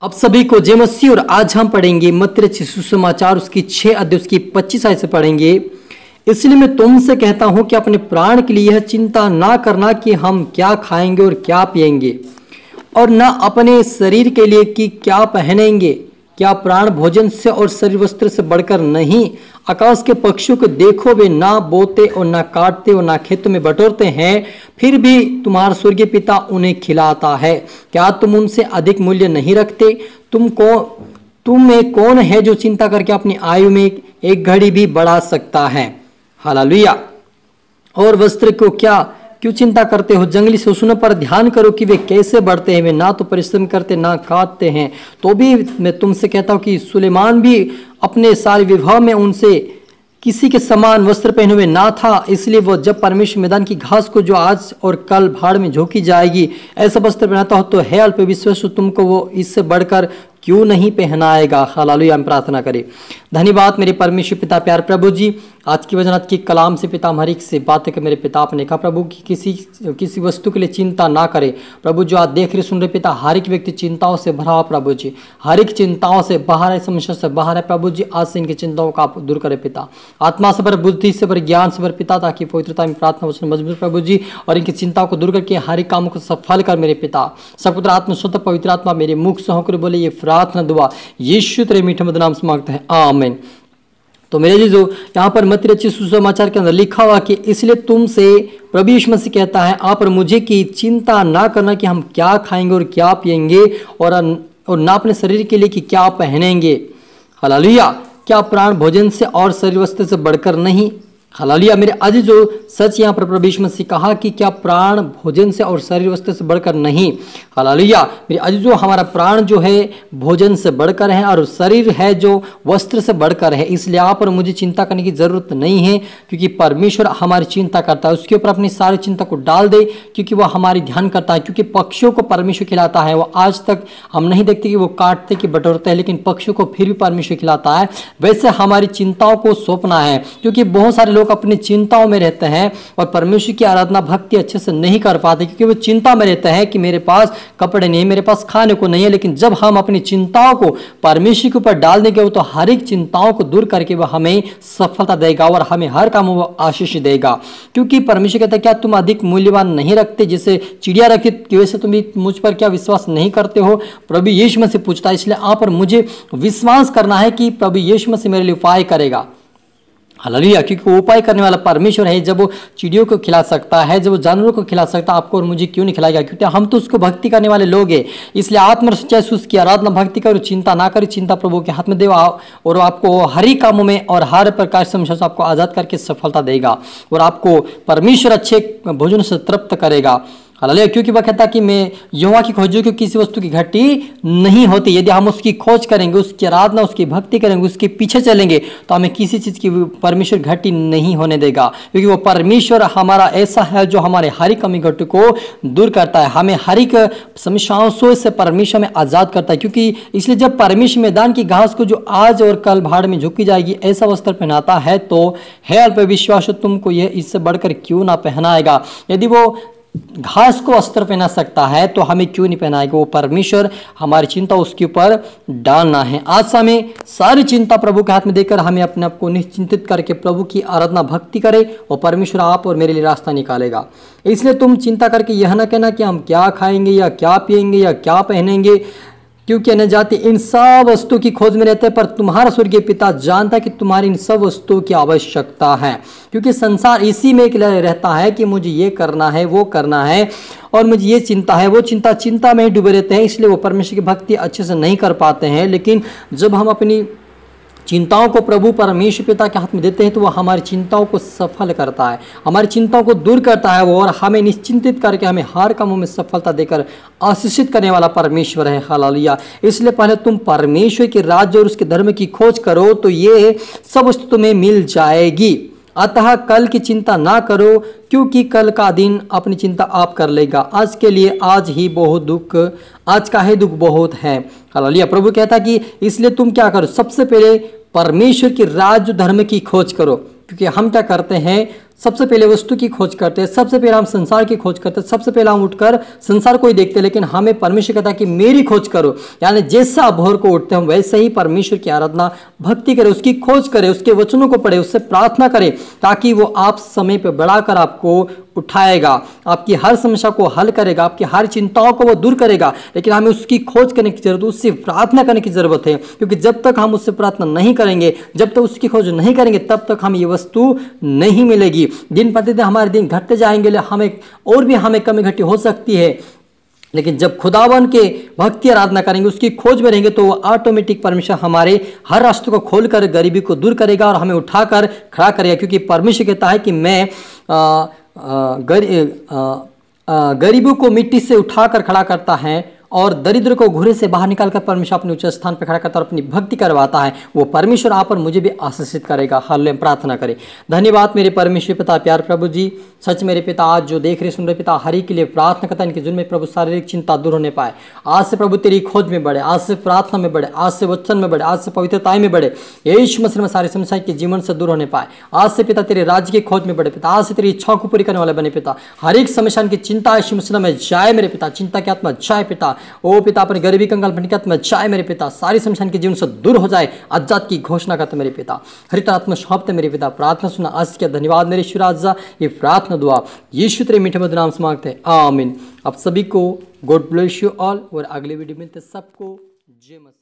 अब सभी को जय मसीह। और आज हम पढ़ेंगे मत्ती रचित सुसमाचार उसकी 6 अध्याय उसकी 25 आयत से पढ़ेंगे। इसलिए मैं तुमसे कहता हूं कि अपने प्राण के लिए यह चिंता ना करना कि हम क्या खाएंगे और क्या पिएंगे, और न अपने शरीर के लिए कि क्या पहनेंगे। क्या प्राण भोजन से और शरीर वस्त्र से बढ़कर नहीं? आकाश के पक्षियों को देखो, वे ना बोते और ना काटते और ना खेतों में बटोरते हैं, फिर भी तुम्हारा स्वर्गीय पिता उन्हें खिलाता है। क्या तुम उनसे अधिक मूल्य नहीं रखते? तुम में कौन है जो चिंता करके अपनी आयु में एक घड़ी भी बढ़ा सकता है? हालेलुया। और वस्त्र को क्यों चिंता करते हो? जंगली शिशुओं पर ध्यान करो कि वे कैसे बढ़ते हैं, वे ना तो परिश्रम करते ना काटते हैं। तो भी मैं तुमसे कहता हूं कि सुलेमान भी अपने सारे विवाह में उनसे किसी के समान वस्त्र पहने हुए ना था। इसलिए वो जब परमेश्वर मैदान की घास को जो आज और कल भाड़ में झोंकी जाएगी ऐसा वस्त्र पहनाता हो, तो है अल्प विश्वास तुमको वो इससे बढ़कर क्यों नहीं पहनाएगा। हालेलुया। हम प्रार्थना करें। धन्यवाद मेरे परमेश्वर पिता, प्यार प्रभु जी, आज की वचन की कलाम से पिता हमारी से बातें कर मेरे पिता आपने कहा प्रभु कि किसी वस्तु के लिए चिंता ना करे। प्रभु जो आज देख रहे सुन रहे पिता, हर एक व्यक्ति चिंताओं से भरा हो प्रभु जी, हर एक चिंताओं से बाहर है, समस्या से बाहर है प्रभु जी। आज से इनकी चिंताओं का आप दूर करें पिता, आत्मा से भर, बुद्धि से भर, ज्ञान से भर पिता, ताकि पवित्रता में प्रार्थना वचन मजबूत प्रभु जी, और इनकी चिंताओं को दूर करके हर एक काम को सफल कर मेरे पिता। सपुत्र आत्मा स्वतः पवित्र आत्मा मेरे मुख से होकर बोले ये प्रार्थना दुआ यीशु तेरे मीठे मधुर नाम से मांगते हैं, आमीन। तो मेरे जी जो यहाँ पर मत्ती रचित सुसमाचार के अंदर लिखा हुआ कि इसलिए तुमसे प्रभु यीशु मसीह कहता है आप और मुझे कि चिंता ना करना कि हम क्या खाएंगे और क्या पिएंगे, और ना अपने शरीर के लिए कि क्या पहनेंगे। हालेलुया। क्या प्राण भोजन से और शरीर वस्त्र से बढ़कर नहीं? हालेलुया। मेरे आज जो सच यहाँ पर प्रभु यीशु मसीह कहा कि क्या प्राण भोजन से और शरीर वस्त्र से बढ़कर नहीं? हालेलुया। मेरे आज जो हमारा प्राण जो है भोजन से बढ़कर है और शरीर है जो वस्त्र से बढ़कर है। इसलिए आप और मुझे चिंता करने की जरूरत नहीं है, क्योंकि परमेश्वर हमारी चिंता करता है। उसके ऊपर अपनी सारी चिंता को डाल दे, क्योंकि वह हमारी ध्यान करता है। क्योंकि पक्षियों को परमेश्वर खिलाता है। वो आज तक हम नहीं देखते कि वो काटते कि बटोरते हैं, लेकिन पक्षियों को फिर भी परमेश्वर खिलाता है। वैसे हमारी चिंताओं को सौंपना है, क्योंकि बहुत सारे लोग अपनी चिंताओं में रहते हैं और परमेश्वर की आराधना भक्ति अच्छे से नहीं कर पाते, क्योंकि वो चिंता में रहते हैं कि मेरे पास कपड़े नहीं, मेरे पास खाने को नहीं है। लेकिन जब हम अपनी चिंताओं को परमेश्वर के ऊपर डाल देंगे, तो हर एक चिंताओं को दूर करके वह हमें सफलता देगा और हमें हर काम में वो आशीष देगा। क्योंकि परमेश्वर कहता है क्या तुम अधिक मूल्यवान नहीं रखते? जैसे चिड़िया रखी वैसे तुम भी मुझ पर क्या विश्वास नहीं करते हो? प्रभु यीशु मसीह पूछता है। इसलिए आप और मुझे विश्वास करना है कि प्रभु यीशु मसीह मेरे लिए उपाय करेगा। हालेलुया। क्योंकि वो उपाय करने वाला परमेश्वर है। जब वो चिड़ियों को खिला सकता है, जब वो जानवरों को खिला सकता है, आपको और मुझे क्यों नहीं खिलाएगा? क्योंकि हम तो उसको भक्ति करने वाले लोग हैं। इसलिए आत्मा सच्चाई से उसकी आराधना भक्ति करो, चिंता ना करो। चिंता प्रभु के हाथ में देव, और आपको हर ही कामों में और हर प्रकार से समस्या से आपको आजाद करके सफलता देगा, और आपको परमेश्वर अच्छे भोजन से तृप्त करेगा। हालेलुया। क्योंकि वह कहता कि मैं यहोवा की खोजों की किसी वस्तु की घटी नहीं होती। यदि हम उसकी खोज करेंगे, उसकी आराधना, उसकी भक्ति करेंगे, उसके पीछे चलेंगे, तो हमें किसी चीज़ की परमेश्वर घटी नहीं होने देगा। क्योंकि वो परमेश्वर हमारा ऐसा है जो हमारे हर एक कमी घटी को दूर करता है, हमें हर एक समस्याओं से परमेश्वर में आज़ाद करता है। क्योंकि इसलिए जब परमेश्वर मैदान की घास को जो आज और कल भाड़ में झुकी जाएगी ऐसा वस्त्र पहनाता है, तो है अल्प विश्वास तुमको यह इससे बढ़कर क्यों ना पहनाएगा। यदि वो घास को वस्त्र पहना सकता है तो हमें क्यों नहीं पहनाएगा? वो परमेश्वर हमारी चिंता उसके ऊपर डालना है। आज से हमें सारी चिंता प्रभु के हाथ में देकर हमें अपने आप को निश्चिंतित करके प्रभु की आराधना भक्ति करें, और परमेश्वर आप और मेरे लिए रास्ता निकालेगा। इसलिए तुम चिंता करके यह ना कहना कि हम क्या खाएंगे या क्या पिएंगे या क्या पहनेंगे, क्योंकि न जाति इन सब वस्तुओं की खोज में रहते हैं, पर तुम्हारा स्वर्गीय पिता जानता है कि तुम्हारी इन सब वस्तुओं की आवश्यकता है। क्योंकि संसार इसी में रहता है कि मुझे ये करना है, वो करना है, और मुझे ये चिंता है, वो चिंता में डूबे रहते हैं। इसलिए वो परमेश्वर की भक्ति अच्छे से नहीं कर पाते हैं। लेकिन जब हम अपनी चिंताओं को प्रभु परमेश्वर पिता के हाथ में देते हैं, तो वह हमारी चिंताओं को सफल करता है, हमारी चिंताओं को दूर करता है वो, और हमें निश्चिंतित करके हमें हर कामों में सफलता देकर आशीषित करने वाला परमेश्वर है। हालेलुया। इसलिए पहले तुम परमेश्वर के राज्य और उसके धर्म की खोज करो, तो ये सब वस्तु तुम्हें मिल जाएगी। अतः कल की चिंता ना करो, क्योंकि कल का दिन अपनी चिंता आप कर लेगा। आज के लिए आज का ही दुख बहुत है। हालेलुया। प्रभु कहता कि इसलिए तुम क्या करो, सबसे पहले परमेश्वर के राज्य धर्म की खोज करो। क्योंकि हम क्या करते हैं, सबसे पहले वस्तु की खोज करते हैं, सबसे पहले हम संसार की खोज करते हैं, सबसे पहले हम उठकर संसार को ही देखते हैं। लेकिन हमें परमेश्वर कहता है कि मेरी खोज करो, यानी जैसा आप भोर को उठते हैं वैसे ही परमेश्वर की आराधना भक्ति करें, उसकी खोज करें, उसके वचनों को पढ़े, उससे प्रार्थना करें, ताकि वो आप समय पर बढ़ाकर आपको उठाएगा, आपकी हर समस्या को हल करेगा, आपकी हर चिंताओं को वो दूर करेगा। लेकिन हमें उसकी खोज करने की जरूरत, उससे प्रार्थना करने की जरूरत है, क्योंकि जब तक हम उससे प्रार्थना नहीं करेंगे, जब तक उसकी खोज नहीं करेंगे, तब तक हमें ये वस्तु नहीं मिलेगी। दिन प्रतिदिन हमारे दिन घटते जाएंगे, हमें और भी हमें कमी घटी हो सकती है। लेकिन जब खुदावन के भक्ति आराधना करेंगे, उसकी खोज में रहेंगे, तो वो ऑटोमेटिक परमेश्वर हमारे हर रास्ते को खोलकर गरीबी को दूर करेगा और हमें उठाकर खड़ा करेगा। क्योंकि परमेश्वर कहता है कि मैं गरीबों को मिट्टी से उठाकर खड़ा करता है और दरिद्र को घुरे से बाहर निकालकर परमेश्वर अपने उच्च स्थान पर खड़ा करता है और अपनी भक्ति करवाता है। वो परमेश्वर आप और मुझे भी आशीषित करेगा। हालेलुया, प्रार्थना करें। धन्यवाद मेरे परमेश्वर पिता, प्यार प्रभु जी, सच मेरे पिता, आज जो देख रहे सुन रहे पिता, हर एक के लिए प्रार्थना करता है इनके जीवन में प्रभु शारीरिक चिंता दूर होने पाए। आज से प्रभु तेरी खोज में बढ़े, आज से प्रार्थना में बढ़े, आज से वचन में बढ़े, आज से पवित्रता में बढ़े, यीशु मसीह में सारी समस्या के जीवन से दूर होने पाए। आज से पिता तेरे राज्य की खोज में बढ़े पिता, आज से तेरी इच्छाओं को पूरी करने वाले बने पिता। हर एक समस्या की चिंता यीशु मसीह में जाए मेरे पिता, चिंता की आत्मा जाए पिता। ओ पिता, अपनी गरीबी कंगाल की आत्मा जाए मेरे पिता, सारी समस्या के जीवन से दूर हो जाए, आजाद की घोषणा करते मेरे पिता। हरित आत्मा सौंपते मेरे पिता, प्रार्थना सुना आज के धन्यवाद मेरे शिवराजा। ये प्रार्थना दुआ यीशु तेरे मीठे मधुर नाम से मांगते हैं, आमीन। आप सभी को गॉड ब्लेस यू ऑल, और अगले वीडियो में मिलते सबको जय मसीह।